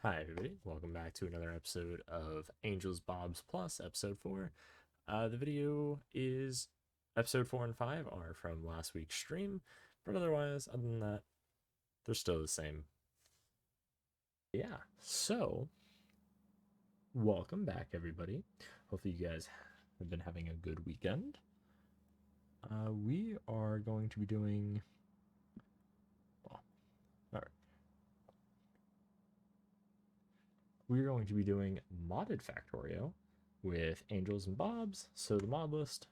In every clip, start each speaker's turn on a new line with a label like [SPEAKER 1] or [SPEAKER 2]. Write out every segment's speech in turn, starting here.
[SPEAKER 1] Hi everybody, welcome back to another episode of AngelsBobs Plus, episode 4. The video is episode 4 and 5 are from last week's stream, but otherwise, other than that, they're still the same. Yeah, so, welcome back everybody. Hopefully you guys have been having a good weekend. We are going to be doing, we're going to be doing modded Factorio with Angels and Bobs. So the mod list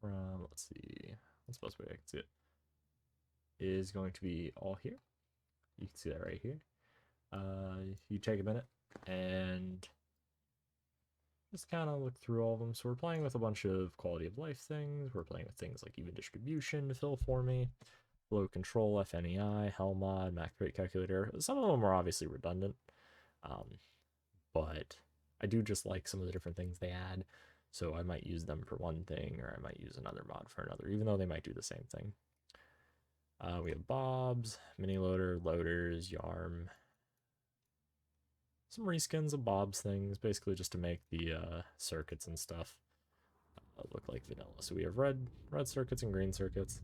[SPEAKER 1] from, let's see, what's the best way I can see it, is going to be all here. You can see that right here. You take a minute and just kind of look through all of them. So we're playing with a bunch of quality of life things. We're playing with things like even distribution to fill for me, flow control, FNEI, Helmod, Mac rate calculator. Some of them are obviously redundant, but I do just like some of the different things they add. So I might use them for one thing, or I might use another mod for another, even though they might do the same thing. We have Bobs, mini loader, loaders, yarm, some reskins of Bob's things, basically just to make the circuits and stuff look like vanilla. So we have red circuits and green circuits.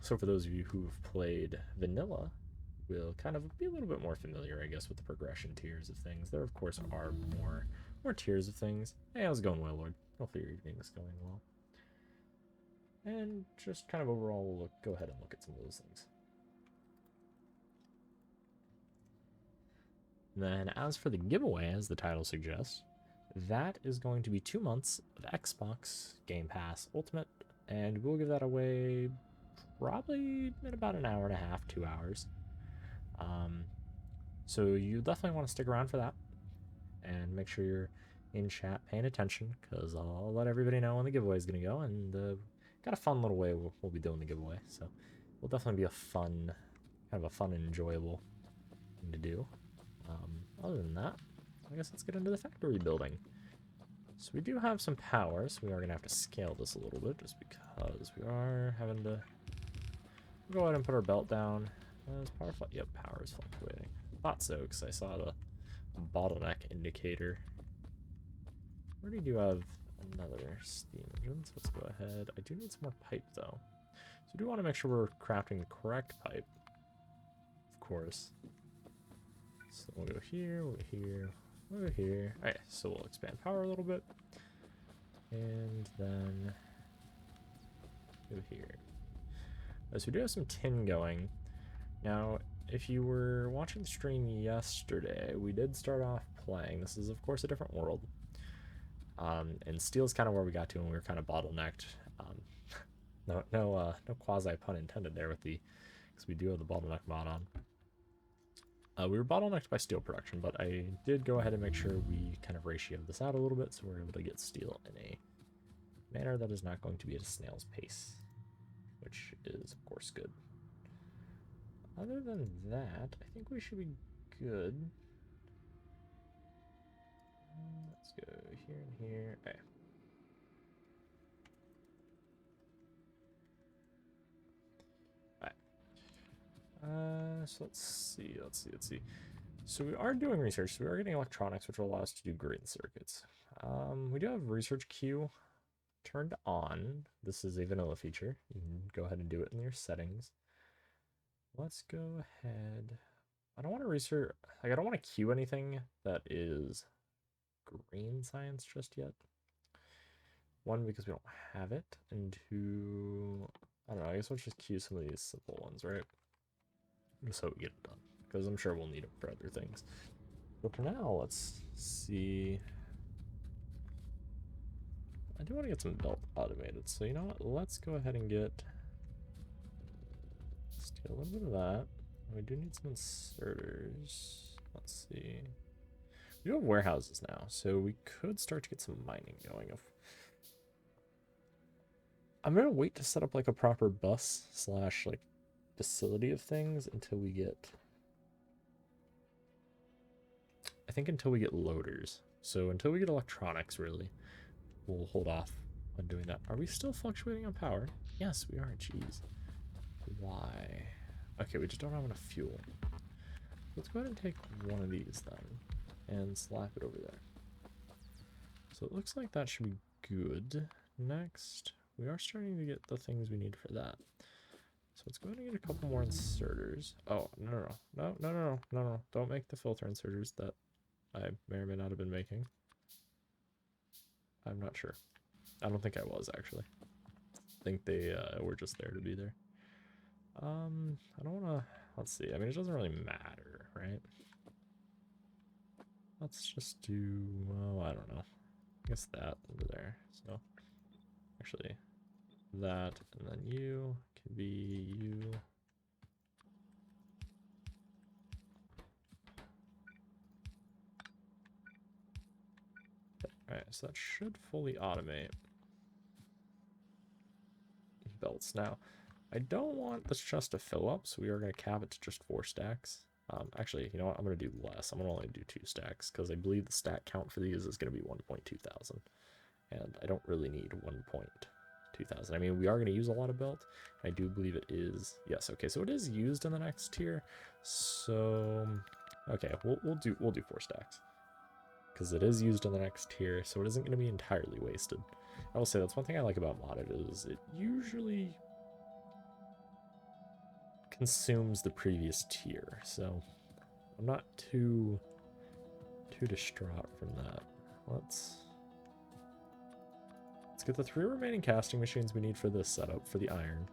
[SPEAKER 1] So for those of you who've played vanilla, will kind of be a little bit more familiar, I guess, with the progression tiers of things. There, of course, are more tiers of things. Hey, how's it going, Well Lord? Hopefully your evening is going well. And just kind of overall, we'll go ahead and look at some of those things. And then as for the giveaway, as the title suggests, that is going to be 2 months of Xbox Game Pass Ultimate, and we'll give that away probably in about an hour and a half, 2 hours. So you definitely want to stick around for that and make sure you're in chat paying attention, because I'll let everybody know when the giveaway is going to go, and got a fun little way we'll be doing the giveaway, so it'll definitely be a fun, kind of a fun and enjoyable thing to do. Other than that, I guess let's get into the factory building. So we do have some power, so we are going to have to scale this a little bit, just because we are having to go ahead and put our belt down. Is power yep, power is fluctuating. Thought so, because I saw the bottleneck indicator. We already do have another steam engine, so let's go ahead. I do need some more pipe, though. So I do want to make sure we're crafting the correct pipe, of course. So we'll go here, we'll go here, we'll go here. Alright, so we'll expand power a little bit. And then go here. So we do have some tin going. Now, if you were watching the stream yesterday, we did start off playing. This is, of course, a different world. And steel's kind of where we got to when we were kind of bottlenecked. No quasi pun intended there with the, because we do have the bottleneck mod on. We were bottlenecked by steel production, but I did go ahead and make sure we kind of ratioed this out a little bit, so we're able to get steel in a manner that is not going to be at a snail's pace, which is, of course, good. Other than that, I think we should be good. Let's go here and here. Okay. Alright. So let's see. So we are doing research. So we are getting electronics, which will allow us to do green circuits. We do have research queue turned on. This is a vanilla feature. You can go ahead and do it in your settings. Let's go ahead. I don't want to research, like, I don't want to queue anything that is green science just yet. One, because we don't have it, and two, I don't know, I guess let's just queue some of these simple ones, right? Just so we get it done, because I'm sure we'll need them for other things. But for now, let's see. I do want to get some belt automated, so you know what? Let's go ahead and get, let's do a little bit of that. We do need some inserters. Let's see. We do have warehouses now, so we could start to get some mining going. I'm gonna wait to set up like a proper bus slash like facility of things until we get, I think until we get loaders. So until we get electronics, really, we'll hold off on doing that. Are we still fluctuating on power? Yes, we are. Jeez. Why? Okay, we just don't have enough fuel. Let's go ahead and take one of these then and slap it over there. So it looks like that should be good. Next, we are starting to get the things we need for that. So let's go ahead and get a couple more inserters. Oh, no. Don't make the filter inserters that I may or may not have been making. I'm not sure. I don't think I was, actually. I think they were just there to be there. I don't want to... Let's see. I mean, it doesn't really matter, right? Let's just do... Well, I don't know. I guess that over there. So, actually, that, and then you can be you. Alright, so that should fully automate belts. Now, I don't want this chest to fill up, so we are going to cap it to just 4 stacks. Actually, you know what? I'm going to do less. I'm going to only do 2 stacks, because I believe the stack count for these is going to be 1.2 thousand. And I don't really need 1.2 thousand. I mean, we are going to use a lot of belt. I do believe it is. Yes, okay, so it is used in the next tier. So, okay, we'll do 4 stacks. Because it is used in the next tier, so it isn't going to be entirely wasted. I will say that's one thing I like about modded is it usually consumes the previous tier, so I'm not too distraught from that. Let's get the 3 remaining casting machines we need for this setup for the iron.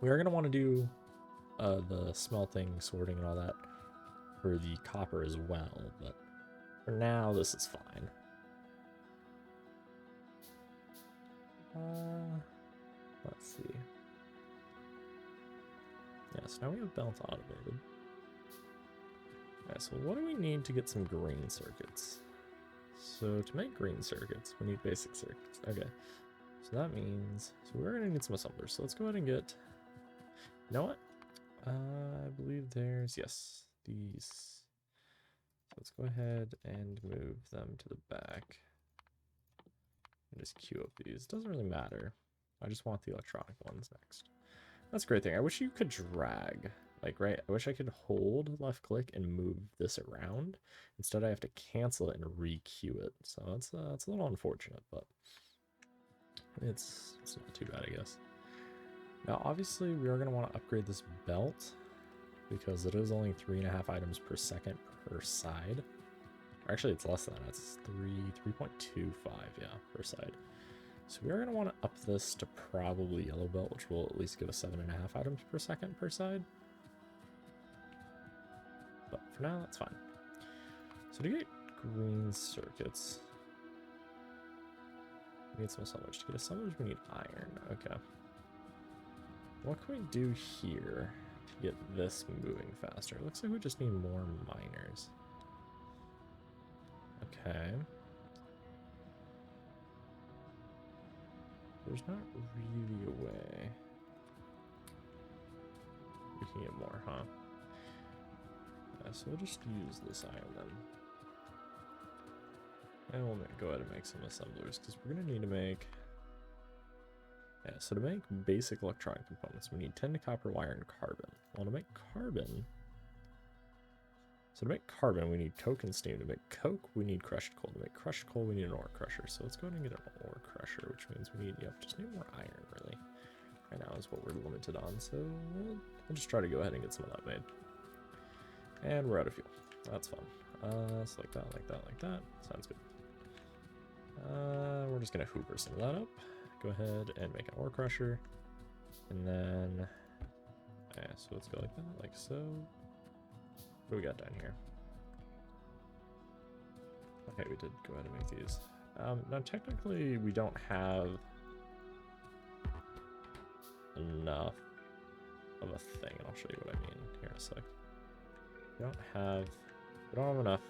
[SPEAKER 1] We are going to want to do the smelting, sorting, and all that for the copper as well, but for now this is fine. Let's see. Yeah, so now we have belt automated. Alright, so what do we need to get some green circuits? So to make green circuits, we need basic circuits. Okay, so that means, so we're going to need some assemblers. So let's go ahead and get, you know what? I believe there's, yes, these. So let's go ahead and move them to the back. And just queue up these. Doesn't really matter. I just want the electronic ones next. That's a great thing. I wish you could drag. Like, right? I wish I could hold left click and move this around. Instead, I have to cancel it and re-queue it. So it's a little unfortunate, but it's not too bad, I guess. Now, obviously, we are going to want to upgrade this belt because it is only 3.5 items per second per side. Or actually, it's less than that. It's 3.25, yeah, per side. So we are going to want to up this to probably yellow belt, which will at least give us 7.5 items per second per side. But for now, that's fine. So to get green circuits, we need some assemblage. To get assemblage, we need iron. Okay. What can we do here to get this moving faster? It looks like we just need more miners. Okay. There's not really a way we can get more, huh? Yeah, so we'll just use this iron then. And we'll go ahead and make some assemblers, because we're going to need to make... Yeah, so to make basic electronic components, we need 10 copper, wire, and carbon. Well, to make carbon... So to make carbon, we need coke and steam. To make coke, we need crushed coal. To make crushed coal, we need an ore crusher. So let's go ahead and get an ore crusher, which means we need, just need more iron, really. Right now is what we're limited on, so we'll just try to go ahead and get some of that made. And we're out of fuel. That's fun. So like that, like that, like that. Sounds good. We're just going to hoover some of that up. Go ahead and make an ore crusher. And then, yeah, so let's go like that, like so. What do we got down here? Okay, we did go ahead and make these. Now, technically, we don't have enough of a thing. I'll show you what I mean here in a sec. We don't have enough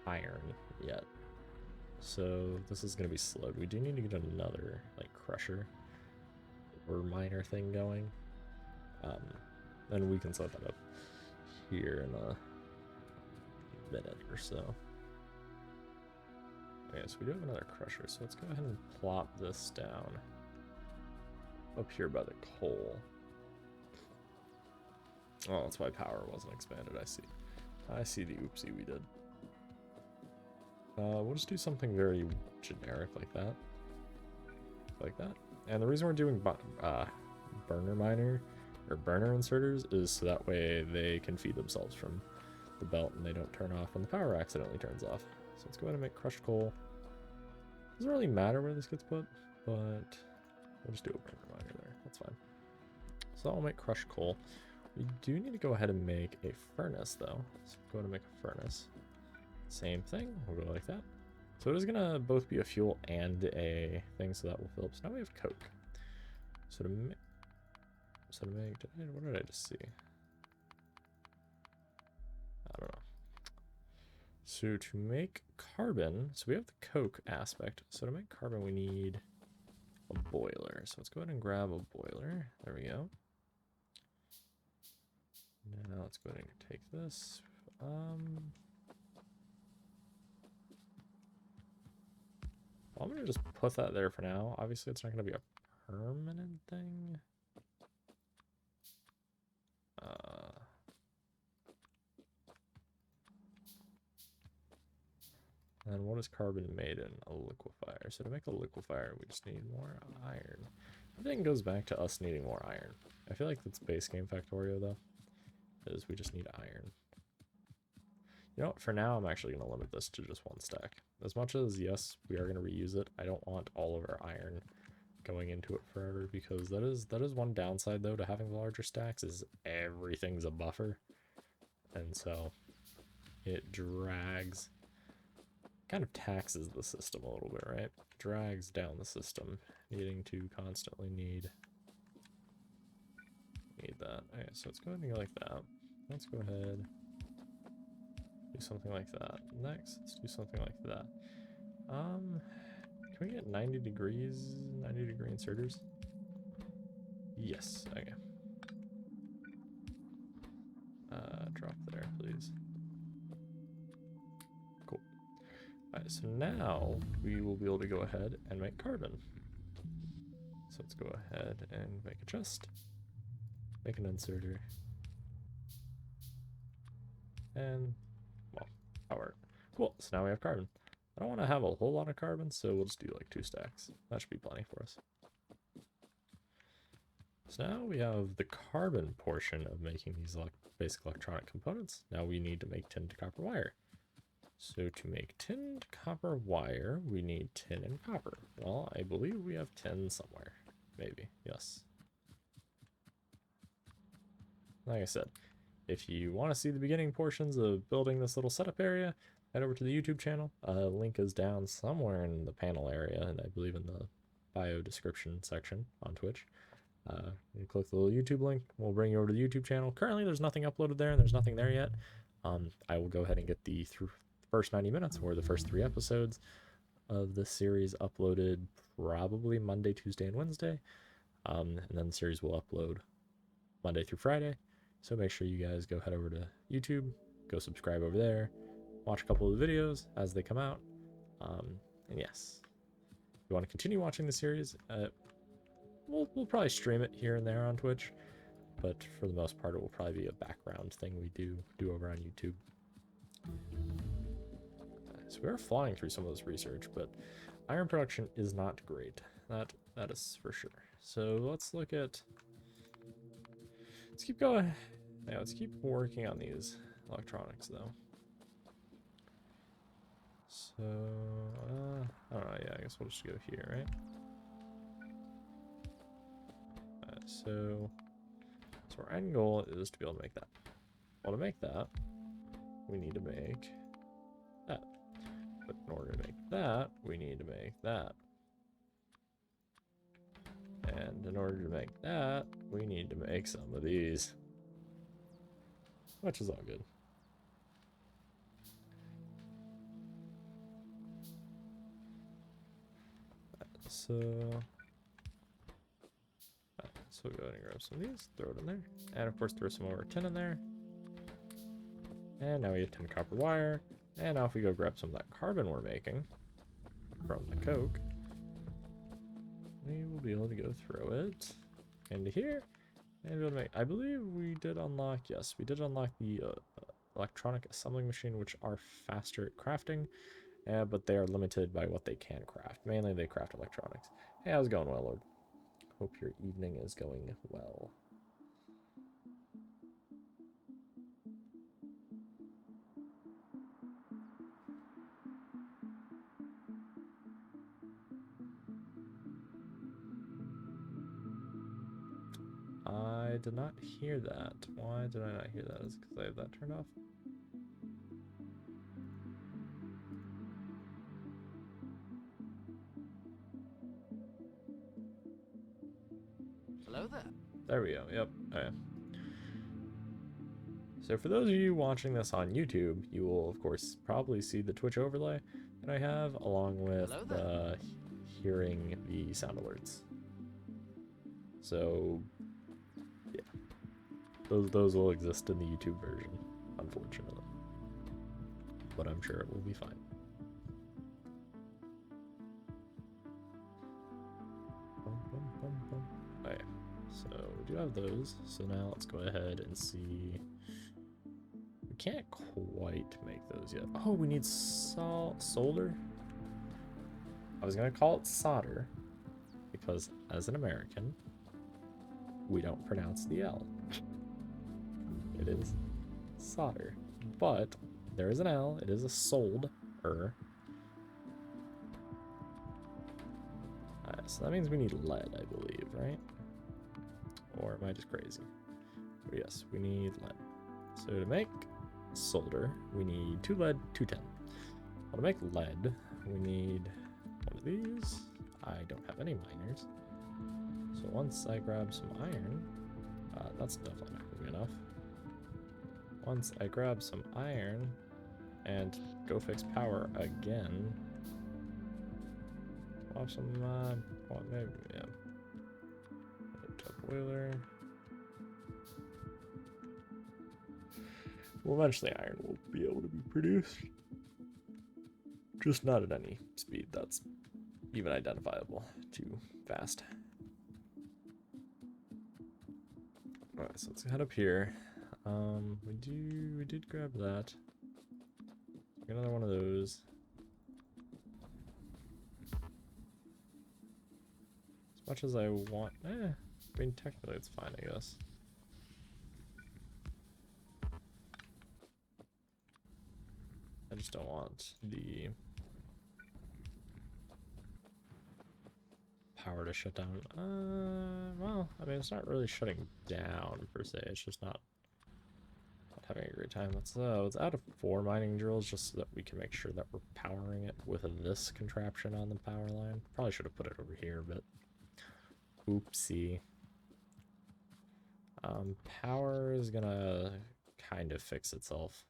[SPEAKER 1] iron yet. So this is going to be slowed. We do need to get another, like, crusher or miner thing going. Then we can set that up here in a minute or so. Okay, so we do have another crusher, so let's go ahead and plop this down up here by the coal. Oh, that's why power wasn't expanded. I see. I see the oopsie we did. We'll just do something very generic like that. Like that. And the reason we're doing burner miner or burner inserters is so that way they can feed themselves from the belt and they don't turn off when the power accidentally turns off. So let's go ahead and make crushed coal. Doesn't really matter where this gets put, but we'll just do a burner miner there. That's fine. So I'll make crushed coal. We do need to go ahead and make a furnace though. So go ahead and make a furnace. Same thing, we'll go like that. So it is gonna both be a fuel and a thing, so that will fill up. So now we have coke. So to make, what did I just see? I don't know. So to make carbon, so we have the coke aspect. So to make carbon, we need a boiler. So let's go ahead and grab a boiler. There we go. Now let's go ahead and take this. I'm gonna just put that there for now. Obviously, it's not gonna be a permanent thing. And what is carbon made in? A liquefier. So to make a liquefier, we just need more iron. Everything goes back to us needing more iron. I feel like that's base game Factorio though, is we just need iron. You know what, for now I'm actually going to limit this to just one stack. As much as, yes, we are going to reuse it, I don't want all of our iron going into it forever, because that is one downside though to having the larger stacks, is everything's a buffer. And so it drags, kind of taxes the system a little bit, right? Drags down the system, needing to constantly need that. Okay, so let's go ahead and go like that. Let's go ahead, do something like that. Next, let's do something like that. Can we get 90 degree inserters? Yes, okay. Drop there, please. Cool. Alright, so now we will be able to go ahead and make carbon. So let's go ahead and make a chest. Make an inserter. And, well, power. Cool, so now we have carbon. I don't want to have a whole lot of carbon, so we'll just do like 2 stacks. That should be plenty for us. So now we have the carbon portion of making these basic electronic components. Now we need to make tinned copper wire. So to make tinned copper wire, we need tin and copper. Well, I believe we have tin somewhere. Maybe, yes. Like I said, if you want to see the beginning portions of building this little setup area, head over to the YouTube channel. Link is down somewhere in the panel area, and I believe in the bio description section on Twitch. You click the little YouTube link, we'll bring you over to the YouTube channel. Currently there's nothing uploaded there, and there's nothing there yet. I will go ahead and get the first 90 minutes, or the first 3 episodes of this series uploaded probably Monday, Tuesday, and Wednesday. And then the series will upload Monday through Friday. So make sure you guys go head over to YouTube, go subscribe over there, watch a couple of the videos as they come out. And yes, if you want to continue watching the series, we'll probably stream it here and there on Twitch, but for the most part, it will probably be a background thing we do over on YouTube. So we are flying through some of this research, but iron production is not great. That is for sure. So let's look at. Let's keep going. Yeah, let's keep working on these electronics though. So I don't know. Yeah, I guess we'll just go here, right? So our end goal is to be able to make that. Well, to make that, we need to make that. But in order to make that, we need to make that. And in order to make that, we need to make some of these. Which is all good. So we'll go ahead and grab some of these, throw it in there. And of course throw some more tin in there. And now we have tin copper wire. And now if we go grab some of that carbon we're making from the coke, we will be able to go throw it into here. I believe we did unlock, yes, we did unlock the electronic assembling machine, which are faster at crafting, but they are limited by what they can craft. Mainly they craft electronics. Hey, how's it going, well, Lord? Hope your evening is going well. I did not hear that. Why did I not hear that? Is it because I have that turned off?
[SPEAKER 2] Hello there.
[SPEAKER 1] There we go. Yep. Okay. So for those of you watching this on YouTube, you will of course probably see the Twitch overlay that I have, along with hearing the sound alerts. So yeah, those will exist in the YouTube version, unfortunately, but I'm sure it will be fine. Okay, so we do have those. So now let's go ahead and see. We can't quite make those yet. Oh, we need solder. I was gonna call it solder because as an American, we don't pronounce the L. It is solder, but there is an L. It is a solder. So that means we need lead, I believe, right? Or am I just crazy? But yes, we need lead. So to make solder, we need 2 lead, 2 tin. Well, to make lead, we need one of these. I don't have any miners. So once I grab some iron, that's definitely not going to be enough. Once I grab some iron and go fix power again, I'll have some, well, maybe, yeah. Boiler. Well, eventually iron will be able to be produced. Just not at any speed that's even identifiable. Too fast. Alright, so let's head up here. We did grab that. Get another one of those. As much as I want, I mean, technically it's fine, I guess. I just don't want the power to shut down. Well, I mean, it's not really shutting down per se. It's just not having a great time. Let's add 4 mining drills just so that we can make sure that we're powering it with this contraption on the power line. Probably should have put it over here, but oopsie. Power is gonna kind of fix itself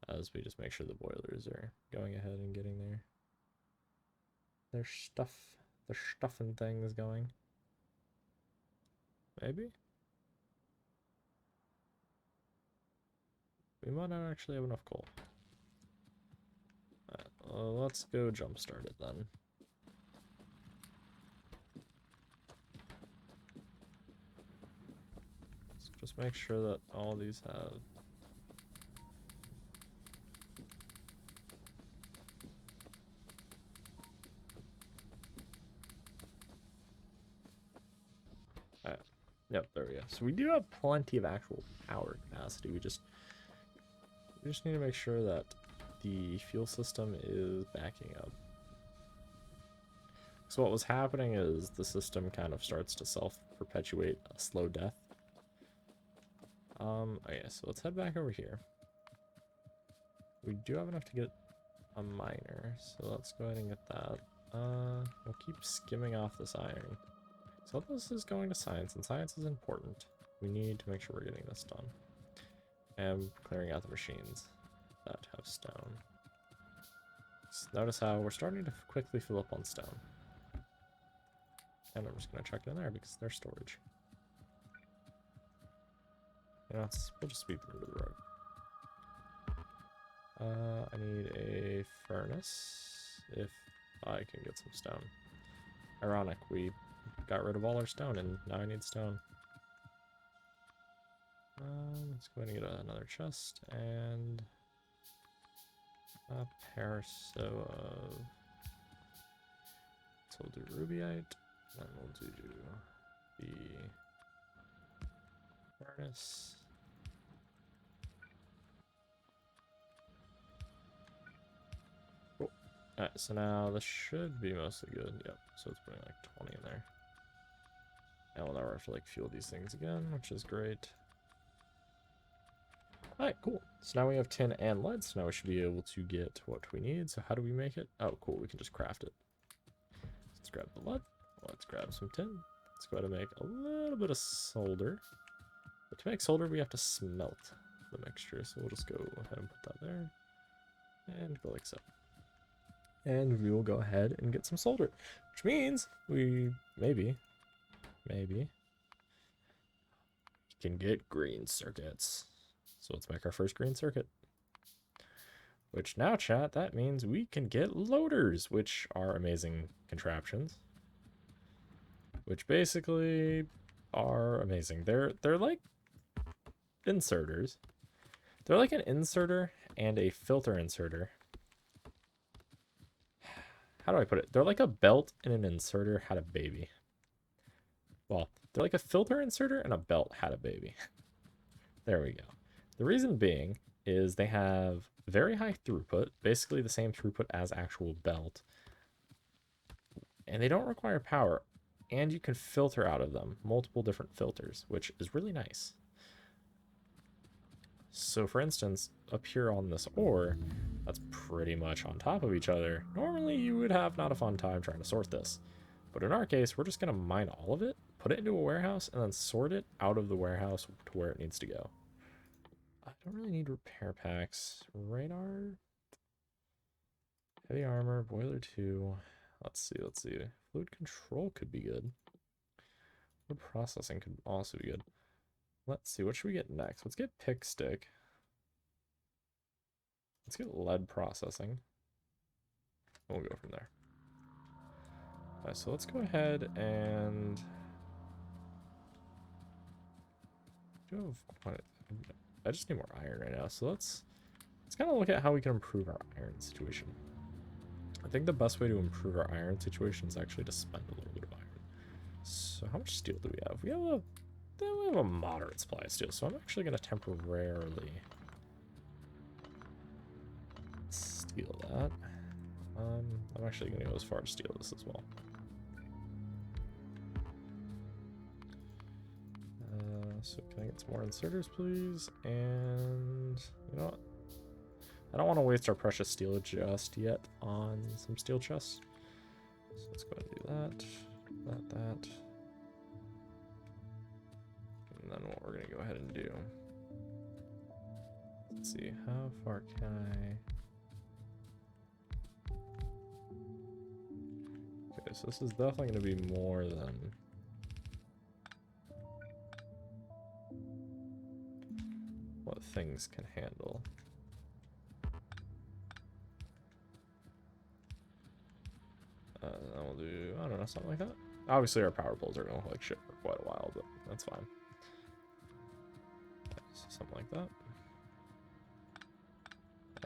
[SPEAKER 1] as we just make sure the boilers are going ahead and getting their stuff and things going. Maybe? We might not actually have enough coal. Alright, let's go jumpstart it then. Let's just make sure that all these have... Alright, yep, there we go. So we do have plenty of actual power capacity. We just need to make sure that the fuel system is backing up. So what was happening is the system kind of starts to self-perpetuate a slow death. Okay, so let's head back over here. We do have enough to get a miner, so let's go ahead and get that. We'll keep skimming off this iron. So this is going to science, and science is important. We need to make sure we're getting this done. And clearing out the machines that have stone. Just notice how we're starting to quickly fill up on stone. And I'm just going to chuck it in there because there's storage. You know, we'll just sweep them to the road. I need a furnace if I can get some stone. Ironic, we got rid of all our stone and now I need stone. Let's go ahead and get another chest and a pair so of. So we'll do rubyite, then we'll do the furnace. Cool. Alright, so now this should be mostly good. Yep, so it's putting like 20 in there. And we'll never have to like fuel these things again, which is great. Alright, cool. So now we have tin and lead, so now we should be able to get what we need. So how do we make it? Oh, cool, we can just craft it. Let's grab the lead. Let's grab some tin. Let's go ahead and make a little bit of solder. But to make solder, we have to smelt the mixture. So we'll just go ahead and put that there. And go like so. And we will go ahead and get some solder. Which means we maybe can get green circuits. So let's make our first green circuit. Which now, chat, that means we can get loaders, which are amazing contraptions. Which basically are amazing. They're like inserters. They're like an inserter and a filter inserter. How do I put it? They're like a belt and an inserter had a baby. Well, they're like a filter inserter and a belt had a baby. There we go. The reason being is they have very high throughput, basically the same throughput as actual belt. And they don't require power, and you can filter out of them multiple different filters, which is really nice. So for instance, up here on this ore, that's pretty much on top of each other. Normally you would have not a fun time trying to sort this. But in our case, we're just going to mine all of it, put it into a warehouse, and then sort it out of the warehouse to where it needs to go. I don't really need repair packs. Radar, heavy armor, boiler 2. Let's see. Fluid control could be good. Wood processing could also be good. Let's see, what should we get next? Let's get pick stick. Let's get lead processing. And we'll go from there. Alright, so let's go ahead and I just need more iron right now, so let's kind of look at how we can improve our iron situation. I think the best way to improve our iron situation is actually to spend a little bit of iron. So how much steel do we have? We have a moderate supply of steel, so I'm actually going to temporarily steal that. I'm actually going to go as far to steal this as well. So can I get some more inserters, please? And you know what? I don't want to waste our precious steel just yet on some steel chests. So let's go ahead and do that. And then what we're going to go ahead and do. Let's see, how far can I... Okay, so this is definitely going to be more than... what things can handle. Then we'll do, I don't know, something like that. Obviously our power poles are going to look like shit for quite a while, but that's fine. Okay, so something like that.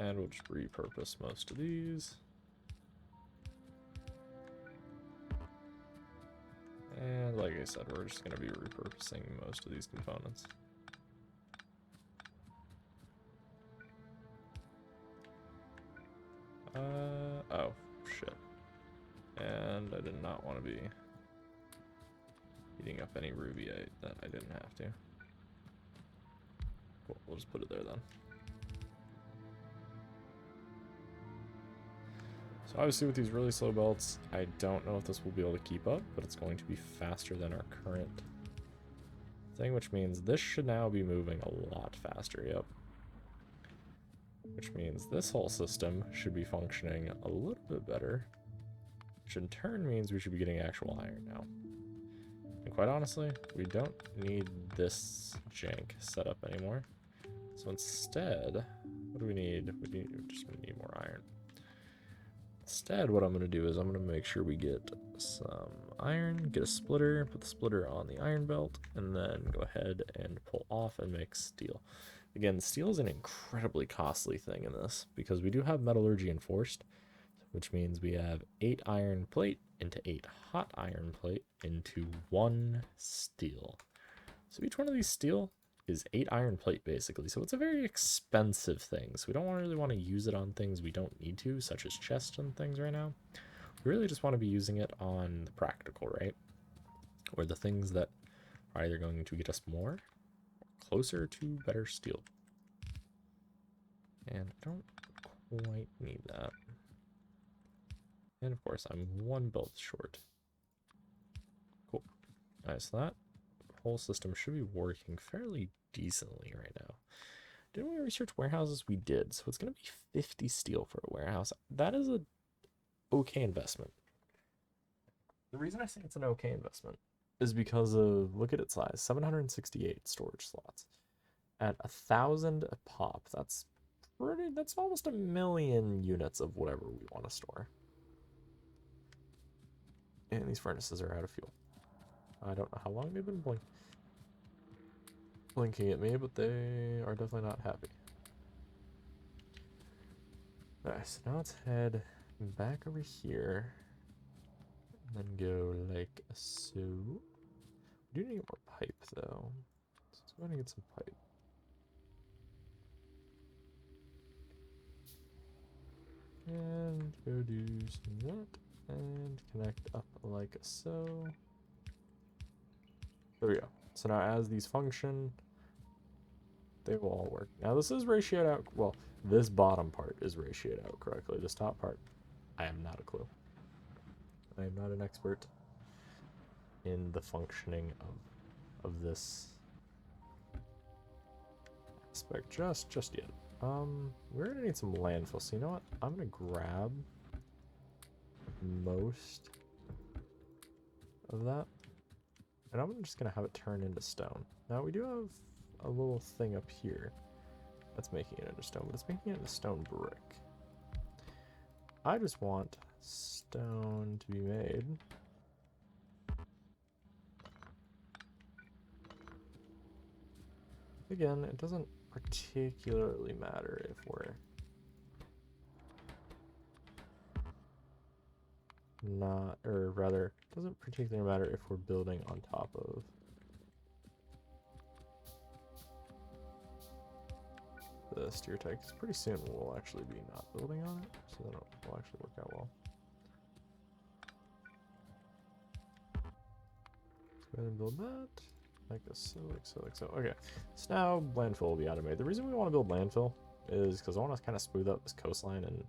[SPEAKER 1] And we'll just repurpose most of these. And like I said, we're just going to be repurposing most of these components. Oh, shit. And I did not want to be heating up any rubyite that I didn't have to. Cool, we'll just put it there then. So obviously with these really slow belts, I don't know if this will be able to keep up, but it's going to be faster than our current thing, which means this should now be moving a lot faster, yep. Which means this whole system should be functioning a little bit better, which in turn means we should be getting actual iron now. And quite honestly, we don't need this jank set up anymore. So instead, what do we need? We just need more iron. Instead, what I'm going to do is I'm going to make sure we get some iron, get a splitter, put the splitter on the iron belt, and then go ahead and pull off and make steel. Again, steel is an incredibly costly thing in this because we do have metallurgy enforced, which means we have 8 iron plate into 8 hot iron plate into 1 steel. So each one of these steel is 8 iron plate basically, so it's a very expensive thing. So we don't really want to use it on things we don't need to, such as chests and things right now. We really just want to be using it on the practical, right? Or the things that are either going to get us more, closer to better steel. And I don't quite need that. And of course, I'm 1 belt short. Cool. Alright, so that whole system should be working fairly decently right now. Didn't we research warehouses? We did. So it's going to be 50 steel for a warehouse. That is a okay investment. The reason I say it's an okay investment is because of, look at its size, 768 storage slots. At 1,000 a pop, that's almost 1,000,000 units of whatever we want to store. And these furnaces are out of fuel. I don't know how long they've been blinking at me, but they are definitely not happy. Alright, so now let's head back over here. And then go like so. We do need more pipe though. So let's go ahead and get some pipe. And go do some of that. And connect up like so. There we go. So now as these function, they will all work. Now this is ratioed out, well, this bottom part is ratioed out correctly. This top part, I have not a clue. I am not an expert in the functioning of this aspect just yet. We're gonna need some landfill, so you know what? I'm gonna grab most of that, and I'm just gonna have it turn into stone. Now we do have a little thing up here that's making it into stone, but it's making it into stone brick. I just want stone to be made. Again, it doesn't particularly matter if we're not, or rather, it doesn't particularly matter if we're building on top of the steer type, because pretty soon we'll actually be not building on it, so then it will actually work out well. Let's go ahead and build that. Like so, like so, like so. Okay, so now landfill will be automated. The reason we want to build landfill is because I want to kind of smooth out this coastline and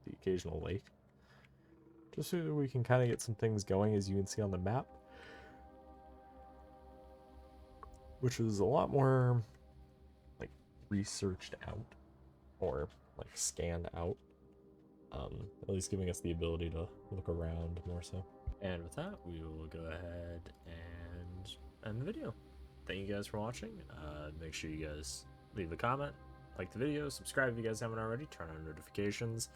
[SPEAKER 1] the occasional lake. Just so that we can kind of get some things going, as you can see on the map. Which is a lot more like researched out or like scanned out. At least giving us the ability to look around more so. And with that, we will go ahead and end the video. Thank you guys for watching. Make sure you guys leave a comment, like the video, subscribe if you guys haven't already, turn on notifications.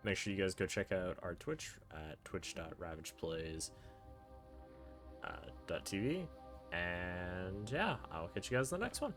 [SPEAKER 1] Make sure you guys go check out our Twitch at twitch.ravageplays.tv. And yeah, I'll catch you guys in the next one.